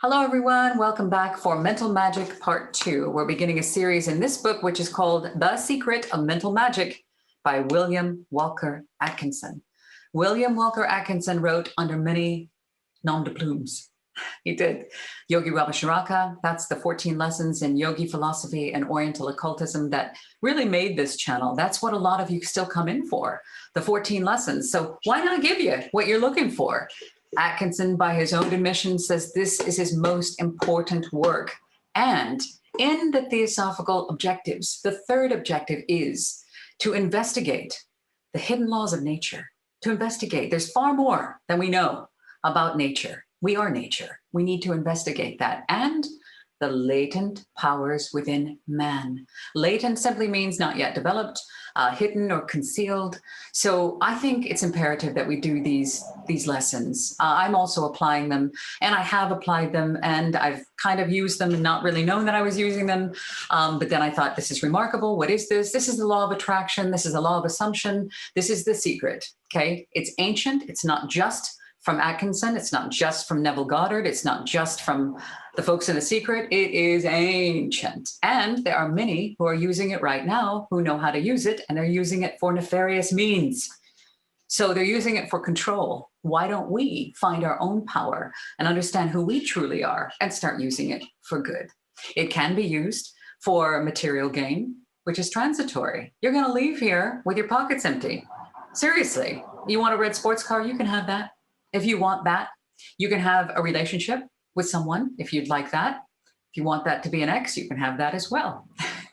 Hello, everyone. Welcome back for Mental Magic Part 2. We're beginning a series in this book, which is called The Secret of Mental Magic by William Walker Atkinson. William Walker Atkinson wrote under many nom de plumes. He did Yogi Rabasharaka. That's the 14 lessons in yogi philosophy and Oriental occultism that really made this channel. That's what a lot of you still come in for, the 14 lessons. So why not give you what you're looking for? Atkinson, by his own admission, says this is his most important work. And in the Theosophical objectives, the third objective is to investigate the hidden laws of nature, to investigate. There's far more than we know about nature. We are nature. We need to investigate that. And the latent powers within man. Latent simply means not yet developed, hidden or concealed. So I think it's imperative that we do these lessons. I'm also applying them, and I have applied them, and I've kind of used them and not really known that I was using them. But then I thought, this is remarkable. What is this? This is the law of attraction. This is the law of assumption. This is the secret. Okay. It's ancient. It's not just from Atkinson. It's not just from Neville Goddard. It's not just from the folks in The Secret. It is ancient. And there are many who are using it right now who know how to use it, and they're using it for nefarious means. So they're using it for control. Why don't we find our own power and understand who we truly are and start using it for good? It can be used for material gain, which is transitory. You're going to leave here with your pockets empty. Seriously. You want a red sports car? You can have that. If you want that, you can have a relationship with someone if you'd like that. If you want that to be an ex, you can have that as well.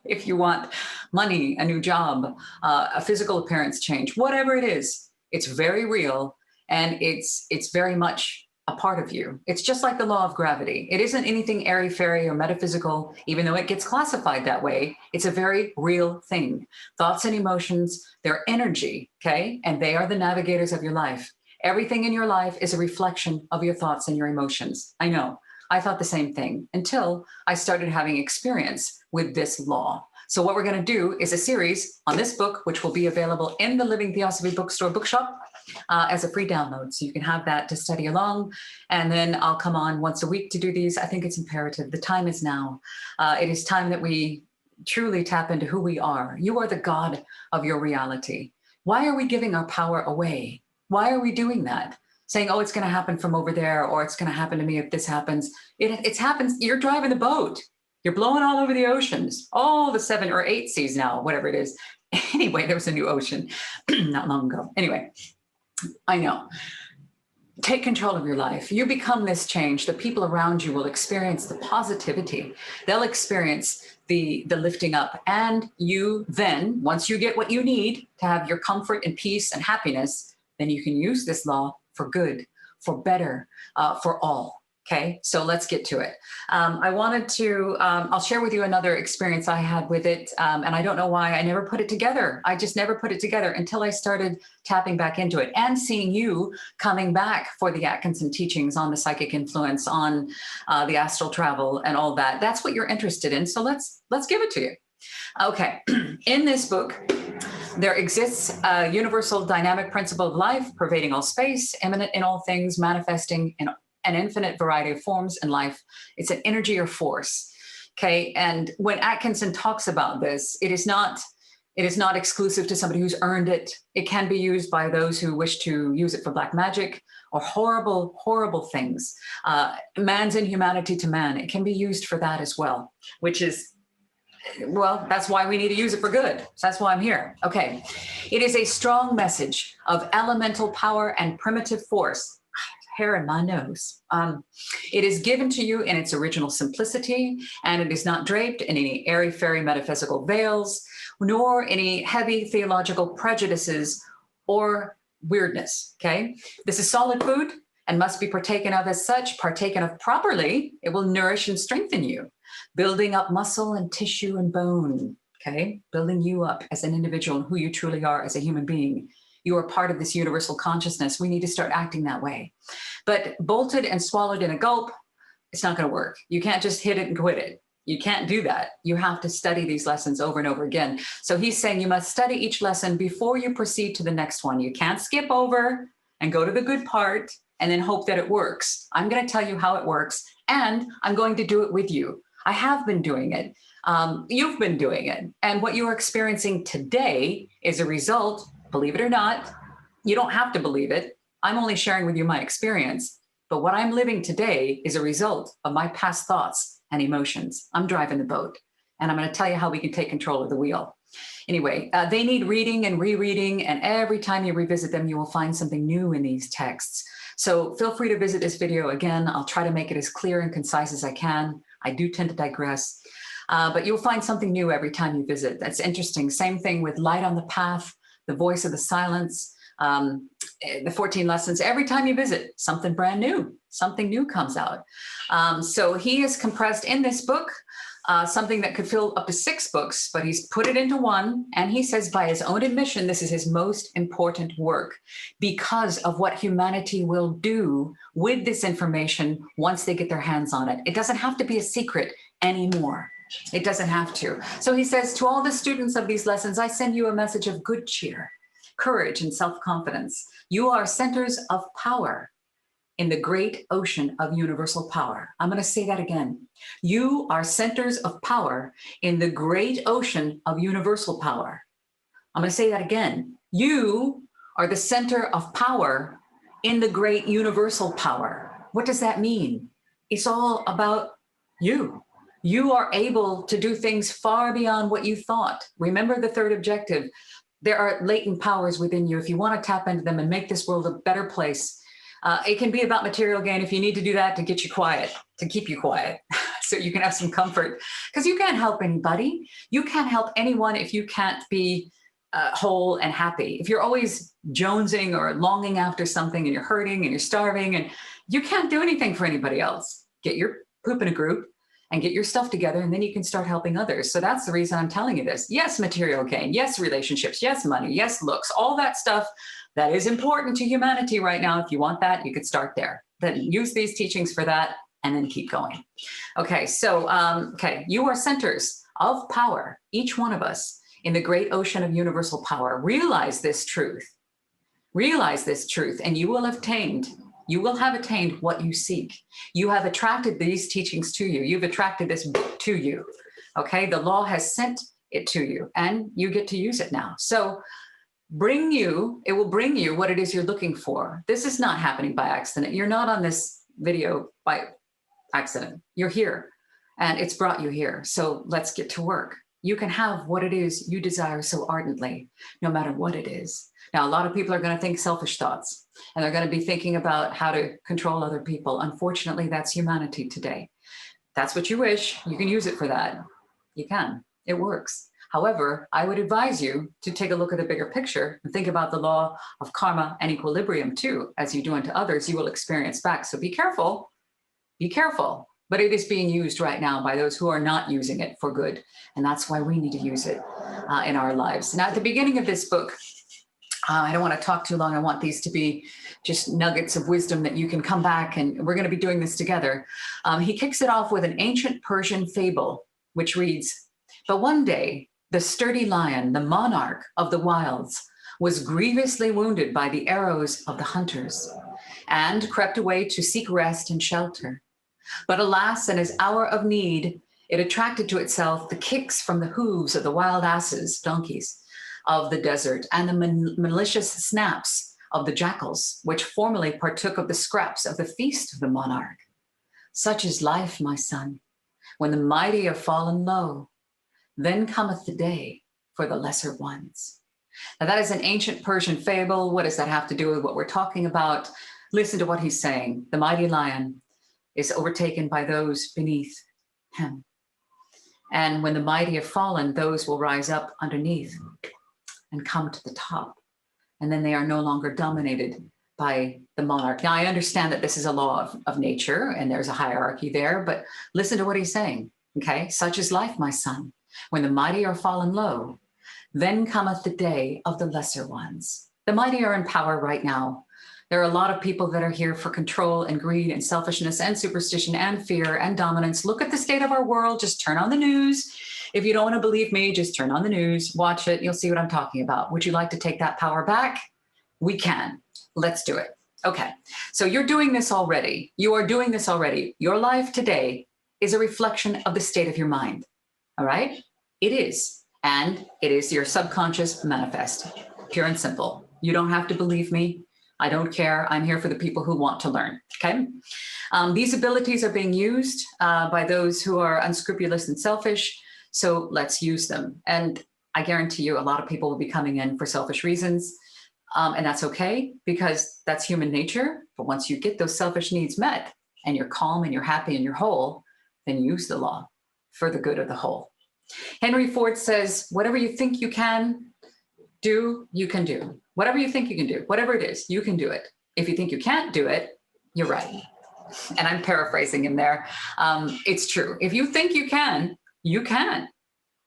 If you want money, a new job, a physical appearance change, whatever it is, it's very real, and it's very much a part of you. It's just like the law of gravity. It isn't anything airy-fairy or metaphysical, even though it gets classified that way. It's a very real thing. Thoughts and emotions, they're energy, okay? And they are the navigators of your life. Everything in your life is a reflection of your thoughts and your emotions. I know. I thought the same thing until I started having experience with this law. So what we're going to do is a series on this book, which will be available in the Living Theosophy bookstore bookshop as a free download. So you can have that to study along. And then I'll come on once a week to do these. I think it's imperative. The time is now. It is time that we truly tap into who we are. You are the God of your reality. Why are we giving our power away? Why are we doing that? Saying, oh, it's going to happen from over there, or it's going to happen to me if this happens. It happens. You're driving the boat. You're blowing all over the oceans, all the 7 or 8 seas now, whatever it is. Anyway, there was a new ocean not long ago. Anyway, I know. Take control of your life. You become this change. The people around you will experience the positivity. They'll experience the lifting up. And you then, once you get what you need to have your comfort and peace and happiness, then you can use this law for good, for better, for all. Okay, so let's get to it. I wanted to, I'll share with you another experience I had with it. And I don't know why I never put it together. I just never put it together until I started tapping back into it and seeing you coming back for the Atkinson teachings on the psychic influence, on the astral travel and all that. That's what you're interested in. So let's give it to you. Okay, in this book, there exists a universal dynamic principle of life, pervading all space, immanent in all things, manifesting in an infinite variety of forms in life. It's an energy or force. Okay. And when Atkinson talks about this, it is not exclusive to somebody who's earned it. It can be used by those who wish to use it for black magic or horrible, horrible things. Man's inhumanity to man. It can be used for that as well, which is, well, that's why we need to use it for good. So that's why I'm here. Okay. It is a strong message of elemental power and primitive force. Hair in my nose. It is given to you in its original simplicity, and it is not draped in any airy-fairy metaphysical veils, nor any heavy theological prejudices or weirdness. Okay. This is solid food and must be partaken of as such. Partaken of properly, it will nourish and strengthen you, building up muscle and tissue and bone, okay? Building you up as an individual and who you truly are as a human being. You are part of this universal consciousness. We need to start acting that way. But bolted and swallowed in a gulp, it's not going to work. You can't just hit it and quit it. You can't do that. You have to study these lessons over and over again. So he's saying you must study each lesson before you proceed to the next one. You can't skip over and go to the good part and then hope that it works. I'm going to tell you how it works, and I'm going to do it with you. I have been doing it. You've been doing it. And what you are experiencing today is a result, believe it or not. You don't have to believe it. I'm only sharing with you my experience. But what I'm living today is a result of my past thoughts and emotions. I'm driving the boat, and I'm going to tell you how we can take control of the wheel. Anyway, they need reading and rereading, and every time you revisit them, you will find something new in these texts. So feel free to visit this video again. I'll try to make it as clear and concise as I can. I do tend to digress, but you'll find something new every time you visit. That's interesting. Same thing with Light on the Path, The Voice of the Silence, the 14 lessons. Every time you visit, something brand new, something new comes out. So he has compressed in this book something that could fill up to 6 books, but he's put it into one. And he says by his own admission, this is his most important work because of what humanity will do with this information once they get their hands on it. It doesn't have to be a secret anymore. It doesn't have to. So he says, to all the students of these lessons, I send you a message of good cheer, courage, and self-confidence. You are centers of power in the great ocean of universal power. I'm going to say that again. You are centers of power in the great ocean of universal power. I'm going to say that again. You are the center of power in the great universal power. What does that mean? It's all about you. You are able to do things far beyond what you thought. Remember the third objective. There are latent powers within you. If you want to tap into them and make this world a better place, it can be about material gain if you need to do that to get you quiet, to keep you quiet, so you can have some comfort. Because you can't help anybody. You can't help anyone if you can't be whole and happy. If you're always jonesing or longing after something and you're hurting and you're starving and you can't do anything for anybody else, get your poop in a group and get your stuff together, and then you can start helping others. So that's the reason I'm telling you this. Yes, material gain. Yes, relationships. Yes, money. Yes, looks. All that stuff that is important to humanity right now. If you want that, you could start there. Then use these teachings for that and then keep going. Okay, so, you are centers of power, each one of us, in the great ocean of universal power. Realize this truth. Realize this truth, and you will have attained what you seek. You have attracted these teachings to you. You've attracted this book to you. Okay, the law has sent it to you, and you get to use it now. So it will bring you what it is you're looking for. This is not happening by accident. You're not on this video by accident. You're here, and it's brought you here. So let's get to work. You can have what it is you desire so ardently, no matter what it is. Now, a lot of people are going to think selfish thoughts, and they're going to be thinking about how to control other people. Unfortunately, that's humanity today. That's what you wish. You can use it for that. You can. It works. However, I would advise you to take a look at the bigger picture and think about the law of karma and equilibrium too. As you do unto others, you will experience back. So be careful. Be careful. But it is being used right now by those who are not using it for good. And that's why we need to use it in our lives. Now, at the beginning of this book, I don't want to talk too long. I want these to be just nuggets of wisdom that you can come back, and we're going to be doing this together. He kicks it off with an ancient Persian fable, which reads, "But one day, the sturdy lion, the monarch of the wilds, was grievously wounded by the arrows of the hunters and crept away to seek rest and shelter. But alas, in his hour of need, it attracted to itself the kicks from the hooves of the wild asses, donkeys, of the desert, and the malicious snaps of the jackals, which formerly partook of the scraps of the feast of the monarch. Such is life, my son. When the mighty are fallen low, then cometh the day for the lesser ones." Now, that is an ancient Persian fable. What does that have to do with what we're talking about? Listen to what he's saying. The mighty lion is overtaken by those beneath him. And when the mighty have fallen, those will rise up underneath and come to the top. And then they are no longer dominated by the monarch. Now, I understand that this is a law of nature and there's a hierarchy there, but listen to what he's saying, okay? Such is life, my son. When the mighty are fallen low, then cometh the day of the lesser ones. The mighty are in power right now. There are a lot of people that are here for control and greed and selfishness and superstition and fear and dominance. Look at the state of our world. Just turn on the news. If you don't want to believe me, just turn on the news, watch it. You'll see what I'm talking about. Would you like to take that power back? We can. Let's do it. Okay, so you're doing this already. You are doing this already. Your life today is a reflection of the state of your mind. All right? It is. And it is your subconscious manifest, pure and simple. You don't have to believe me. I don't care. I'm here for the people who want to learn. Okay? These abilities are being used by those who are unscrupulous and selfish. So let's use them. And I guarantee you a lot of people will be coming in for selfish reasons. And that's okay, because that's human nature. But once you get those selfish needs met and you're calm and you're happy and you're whole, then use the law for the good of the whole. Henry Ford says, whatever you think you can do, you can do. Whatever you think you can do, whatever it is, you can do it. If you think you can't do it, you're right. And I'm paraphrasing him there. It's true. If you think you can, you can.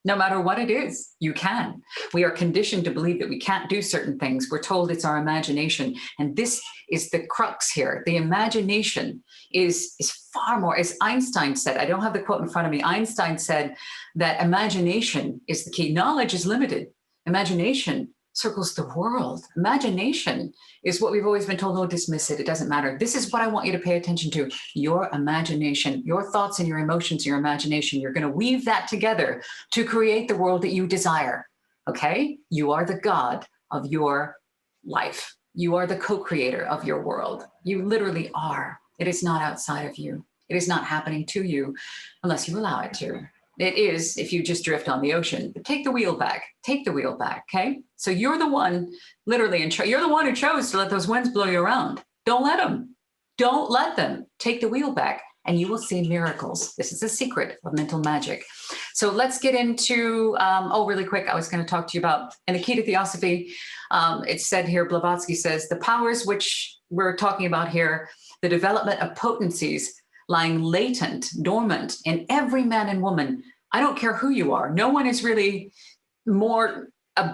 No matter what it is, you can. We are conditioned to believe that we can't do certain things. We're told it's our imagination. And this is the crux here. The imagination is far more, as Einstein said, I don't have the quote in front of me. Einstein said that imagination is the key. Knowledge is limited. Imagination circles the world. Imagination is what we've always been told, oh, dismiss it, it doesn't matter. This is what I want you to pay attention to. Your imagination, your thoughts and your emotions, your imagination, you're going to weave that together to create the world that you desire. Okay? You are the God of your life. You are the co-creator of your world. You literally are. It is not outside of you. It is not happening to you unless you allow it to. It is if you just drift on the ocean. But take the wheel back. Take the wheel back, okay? So you're the one, literally, you're the one who chose to let those winds blow you around. Don't let them. Don't let them. Take the wheel back, and you will see miracles. This is the secret of mental magic. So let's get into, really quick, I was going to talk to you about, in the key to Theosophy, it's said here, Blavatsky says, the powers which we're talking about here, the development of potencies lying latent, dormant in every man and woman. I don't care who you are. No one is really more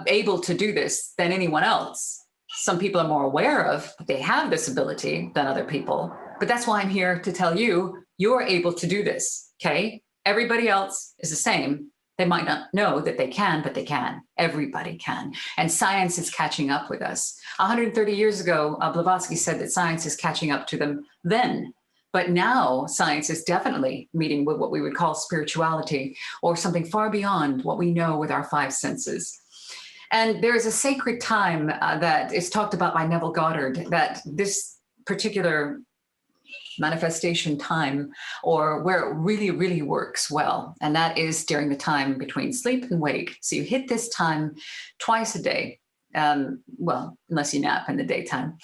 able to do this than anyone else. Some people are more aware of, they have this ability than other people. But that's why I'm here to tell you, you're able to do this, okay? Everybody else is the same. They might not know that they can, but they can. Everybody can. And science is catching up with us. 130 years ago, Blavatsky said that science is catching up to them then. But now science is definitely meeting with what we would call spirituality, or something far beyond what we know with our five senses. And there is a sacred time that is talked about by Neville Goddard, that this particular manifestation time, or where it really, really works well. And that is during the time between sleep and wake. So you hit this time twice a day. Unless you nap in the daytime.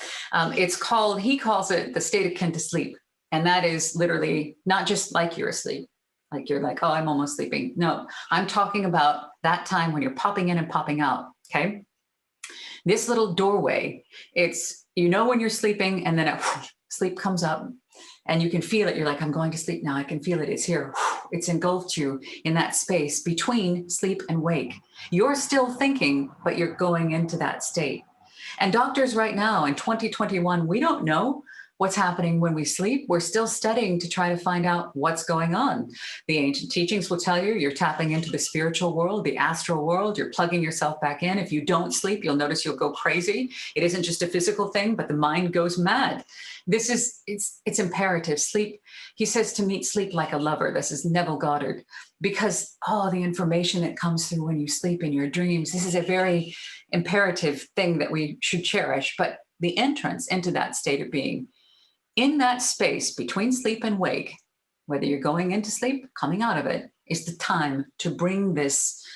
He calls it the state akin to sleep. And that is literally not just like you're asleep, like you're like, oh, I'm almost sleeping. No, I'm talking about that time when you're popping in and popping out, okay? This little doorway, it's, when you're sleeping, and then sleep comes up and you can feel it. You're like, I'm going to sleep now. I can feel it. It's here. It's engulfed you in that space between sleep and wake. You're still thinking, but you're going into that state. And doctors right now in 2021, we don't know what's happening when we sleep. We're still studying to try to find out what's going on. The ancient teachings will tell you you're tapping into the spiritual world, the astral world. You're plugging yourself back in. If you don't sleep, you'll notice you'll go crazy. It isn't just a physical thing, but the mind goes mad. It's imperative. Sleep, he says, to meet sleep like a lover. This is Neville Goddard, because the information that comes through when you sleep in your dreams, this is a very imperative thing that we should cherish. But the entrance into that state of being, in that space between sleep and wake, whether you're going into sleep, coming out of it, is the time to bring this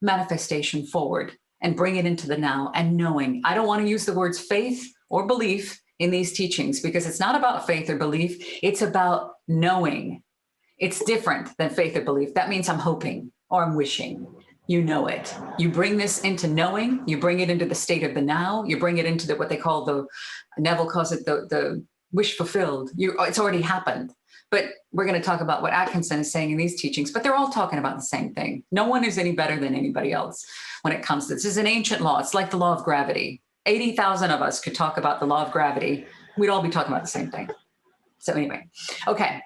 manifestation forward and bring it into the now and knowing. I don't want to use the words faith or belief in these teachings, because it's not about faith or belief. It's about knowing. It's different than faith or belief. That means I'm hoping or I'm wishing. You know it. You bring this into knowing, you bring it into the state of the now, you bring it into what they call Neville calls it the wish fulfilled. It's already happened. But we're going to talk about what Atkinson is saying in these teachings, but they're all talking about the same thing. No one is any better than anybody else when it comes to this. This is an ancient law. It's like the law of gravity. 80,000 of us could talk about the law of gravity. We'd all be talking about the same thing. So anyway, okay.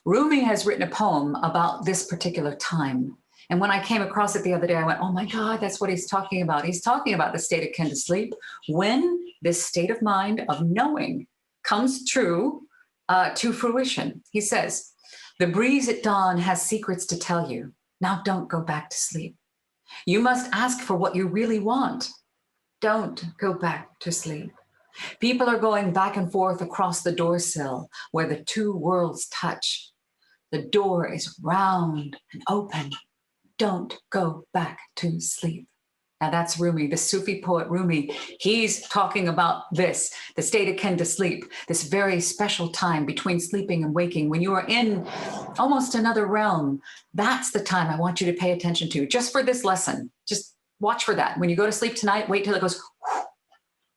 Rumi has written a poem about this particular time. And when I came across it the other day, I went, oh my God, that's what he's talking about. He's talking about the state akin to sleep when this state of mind of knowing comes true to fruition. He says, the breeze at dawn has secrets to tell you. Now don't go back to sleep. You must ask for what you really want. Don't go back to sleep. People are going back and forth across the door sill where the two worlds touch. The door is round and open. Don't go back to sleep. Now that's Rumi, the Sufi poet Rumi. He's talking about this, the state akin to sleep, this very special time between sleeping and waking, when you are in almost another realm. That's the time I want you to pay attention to, just for this lesson. Just watch for that. When you go to sleep tonight, wait till it goes,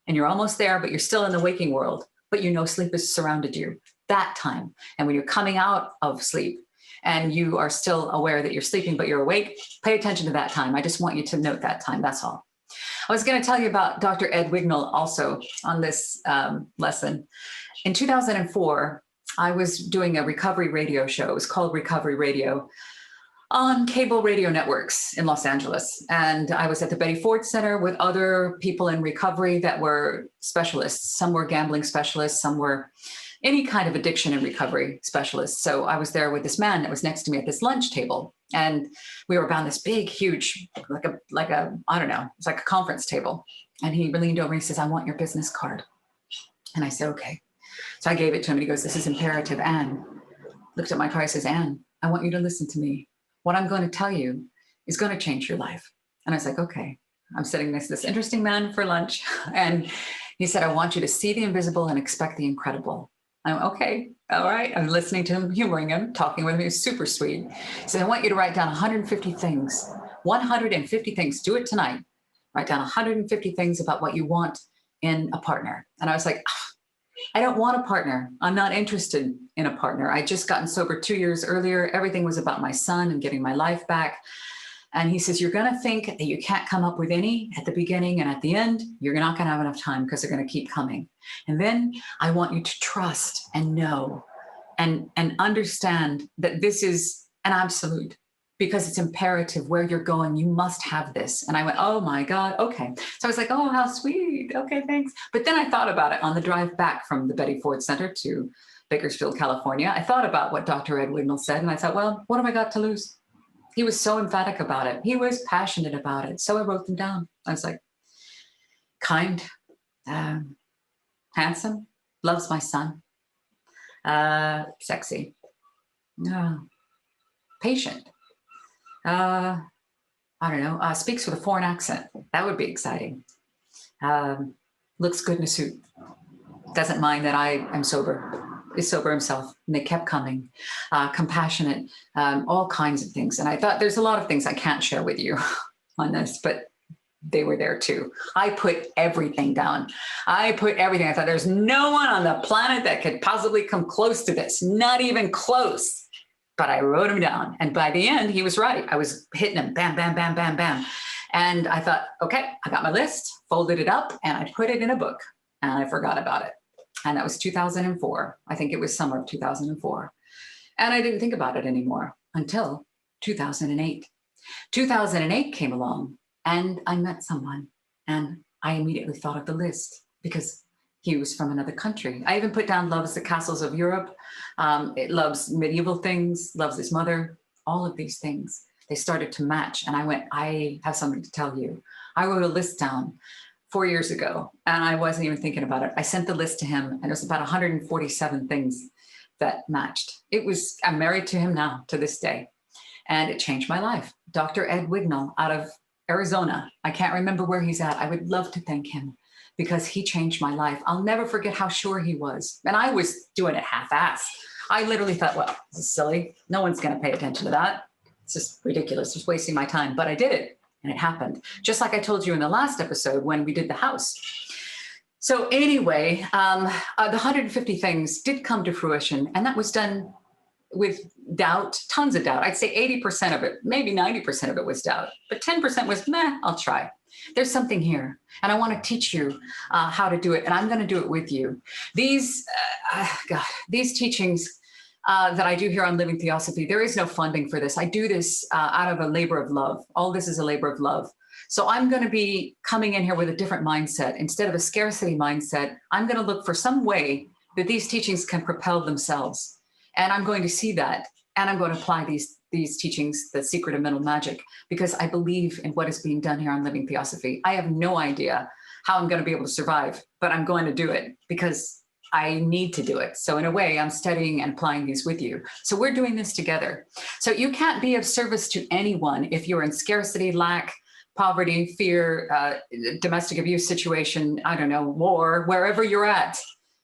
and you're almost there, but you're still in the waking world, but you know sleep has surrounded you. That time. And when you're coming out of sleep, and you are still aware that you're sleeping, but you're awake, pay attention to that time. I just want you to note that time, that's all. I was gonna tell you about Dr. Ed Wignall also on this lesson. In 2004, I was doing a recovery radio show. It was called Recovery Radio on cable radio networks in Los Angeles. And I was at the Betty Ford Center with other people in recovery that were specialists. Some were gambling specialists, some were any kind of addiction and recovery specialist. So I was there with this man that was next to me at this lunch table. And we were around this big, huge, like a, I don't know, it's like a conference table. And he leaned over and he says, I want your business card. And I said, okay. So I gave it to him and he goes, this is imperative, Anne. Looked at my card, says, Anne, I want you to listen to me. What I'm going to tell you is going to change your life. And I was like, okay. I'm sitting next to this interesting man for lunch. And he said, I want you to see the invisible and expect the incredible. I'm okay, all right. I'm listening to him, humoring him, talking with him. He was super sweet. He said, I want you to write down 150 things, 150 things. Do it tonight. Write down 150 things about what you want in a partner. And I was like, I don't want a partner. I'm not interested in a partner. I just gotten sober 2 years earlier. Everything was about my son and getting my life back. And he says, you're going to think that you can't come up with any at the beginning, and at the end, you're not going to have enough time because they're going to keep coming. And then I want you to trust and know and understand that this is an absolute, because it's imperative where you're going. You must have this. And I went, oh my God, okay. So I was like, oh, how sweet. Okay, thanks. But then I thought about it on the drive back from the Betty Ford Center to Bakersfield, California. I thought about what Dr. Ed Wignall said, and I thought, well, what have I got to lose? He was so emphatic about it. He was passionate about it. So I wrote them down. I was like, kind, handsome, loves my son, sexy, patient, I don't know, speaks with a foreign accent. That would be exciting. Looks good in a suit. Doesn't mind that I am sober. Is sober himself, and they kept coming. Compassionate, all kinds of things. And I thought there's a lot of things I can't share with you on this, but they were there too. I put everything down. I put everything. I thought there's no one on the planet that could possibly come close to this, not even close. But I wrote him down. And by the end, he was right. I was hitting him, bam, bam, bam, bam, bam. And I thought, okay, I got my list, folded it up, and I put it in a book, and I forgot about it. And that was 2004. I think it was summer of 2004. And I didn't think about it anymore until 2008. 2008 came along and I met someone, and I immediately thought of the list because he was from another country. I even put down loves the castles of Europe. It loves medieval things, loves his mother, all of these things. They started to match. And I went, I have something to tell you. I wrote a list down 4 years ago, and I wasn't even thinking about it. I sent the list to him, and it was about 147 things that matched. I'm married to him now to this day, and it changed my life. Dr. Ed Wignall out of Arizona. I can't remember where he's at. I would love to thank him because he changed my life. I'll never forget how sure he was. And I was doing it half-ass. I literally thought, well, this is silly. No one's going to pay attention to that. It's just ridiculous, just wasting my time. But I did it. And it happened, just like I told you in the last episode when we did the house. So anyway, the 150 things did come to fruition, and that was done with doubt, tons of doubt. I'd say 80% of it, maybe 90% of it was doubt, but 10% was, meh, I'll try. There's something here, and I want to teach you how to do it, and I'm going to do it with you. These teachings that I do here on Living Theosophy, there is no funding for this. I do this out of a labor of love. All this is a labor of love. So I'm going to be coming in here with a different mindset. Instead of a scarcity mindset, I'm going to look for some way that these teachings can propel themselves. And I'm going to see that. And I'm going to apply these teachings, the secret of mental magic, because I believe in what is being done here on Living Theosophy. I have no idea how I'm going to be able to survive, but I'm going to do it because I need to do it. So in a way, I'm studying and applying these with you. So we're doing this together. So you can't be of service to anyone if you're in scarcity, lack, poverty, fear, domestic abuse situation, I don't know, war, wherever you're at.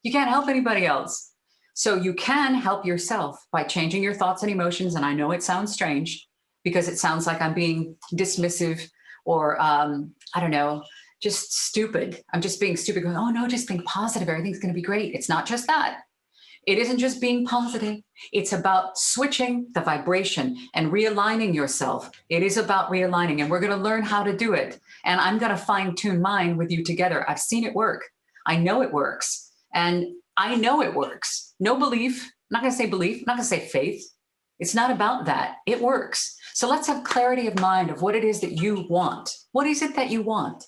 You can't help anybody else. So you can help yourself by changing your thoughts and emotions. And I know it sounds strange because it sounds like I'm being dismissive or, I don't know, just stupid. I'm just being stupid going, oh no, just think positive. Everything's going to be great. It's not just that. It isn't just being positive. It's about switching the vibration and realigning yourself. It is about realigning, and we're going to learn how to do it. And I'm going to fine tune mine with you together. I've seen it work. I know it works. And I know it works. No belief. I'm not going to say belief. I'm not going to say faith. It's not about that. It works. So let's have clarity of mind of what it is that you want. What is it that you want?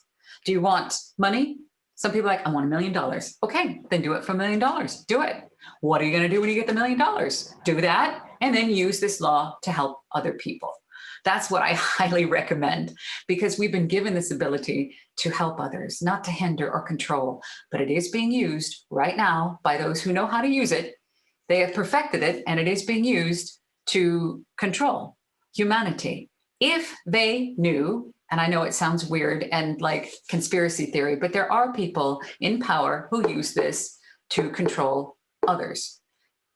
Do you want money? Some people are like, I want $1 million. Okay, then do it for $1 million. Do it. What are you going to do when you get the $1 million? Do that, and then use this law to help other people. That's what I highly recommend, because we've been given this ability to help others, not to hinder or control, but it is being used right now by those who know how to use it. They have perfected it, and it is being used to control humanity. If they knew, and I know it sounds weird and like conspiracy theory, but there are people in power who use this to control others.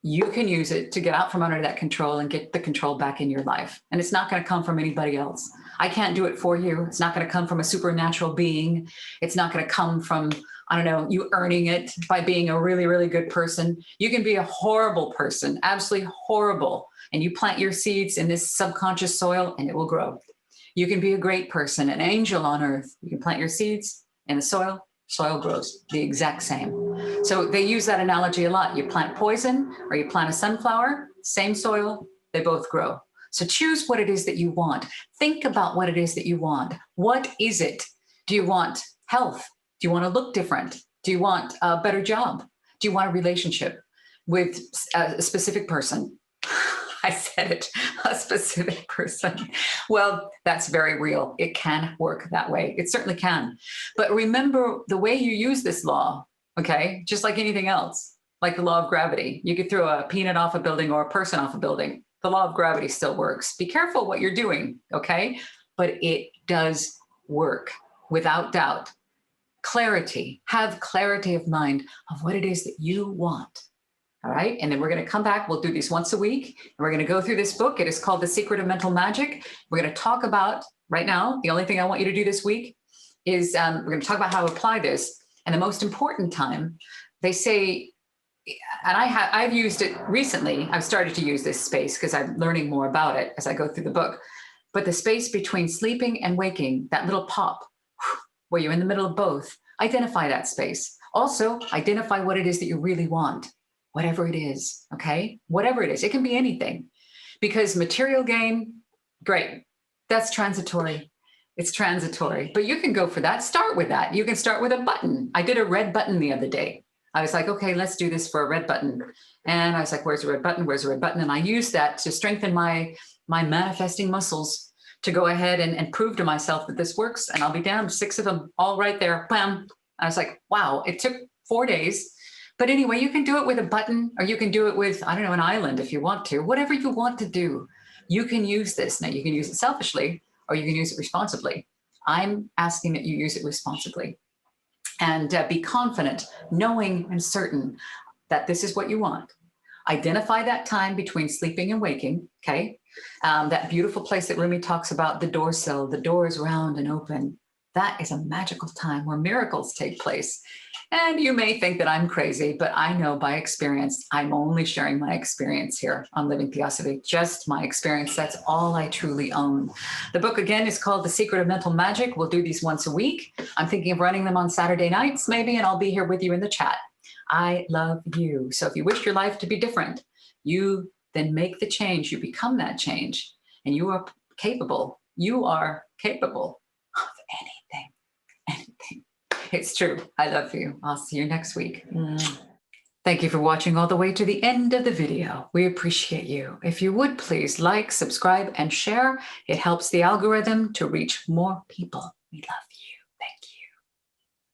You can use it to get out from under that control and get the control back in your life. And it's not going to come from anybody else. I can't do it for you. It's not going to come from a supernatural being. It's not going to come from, I don't know, you earning it by being a really, really good person. You can be a horrible person, absolutely horrible. And you plant your seeds in this subconscious soil and it will grow. You can be a great person, an angel on earth. You can plant your seeds in the soil, soil grows the exact same. So they use that analogy a lot. You plant poison or you plant a sunflower, same soil, they both grow. So choose what it is that you want. Think about what it is that you want. What is it? Do you want health? Do you want to look different? Do you want a better job? Do you want a relationship with a specific person? I said it, a specific person. Well, that's very real. It can work that way. It certainly can. But remember the way you use this law, okay, just like anything else, like the law of gravity. You could throw a peanut off a building or a person off a building. The law of gravity still works. Be careful what you're doing, okay? But it does work without doubt. Clarity, have clarity of mind of what it is that you want. All right. And then we're going to come back. We'll do these once a week. And we're going to go through this book. It is called The Secret of Mental Magic. We're going to talk about right now. The only thing I want you to do this week is we're going to talk about how to apply this. And the most important time, they say, and I've used it recently. I've started to use this space because I'm learning more about it as I go through the book. But the space between sleeping and waking, that little pop where you're in the middle of both, identify that space. Also, identify what it is that you really want. Whatever it is, okay? Whatever it is, it can be anything. Because material gain, great, that's transitory. It's transitory, but you can go for that. Start with that. You can start with a button. I did a red button the other day. I was like, okay, let's do this for a red button. And I was like, where's the red button? Where's the red button? And I used that to strengthen my manifesting muscles to go ahead and prove to myself that this works. And I'll be damned, 6 of them all right there. Bam. I was like, wow, it took 4 days. But anyway, you can do it with a button, or you can do it with, I don't know, an island if you want to. Whatever you want to do, you can use this. Now, you can use it selfishly, or you can use it responsibly. I'm asking that you use it responsibly. And be confident, knowing and certain that this is what you want. Identify that time between sleeping and waking, okay? That beautiful place that Rumi talks about, the door sill, the door is round and open. That is a magical time where miracles take place. And you may think that I'm crazy, but I know by experience, I'm only sharing my experience here on Living Theosophy, just my experience. That's all I truly own. The book, again, is called The Secret of Mental Magic. We'll do these once a week. I'm thinking of running them on Saturday nights, maybe, and I'll be here with you in the chat. I love you. So if you wish your life to be different, you then make the change. You become that change, and you are capable. You are capable of It's true. I love you. I'll see you next week. Thank you for watching all the way to the end of the video. We appreciate you. If you would please like, subscribe, and share. It helps the algorithm to reach more people. We love you.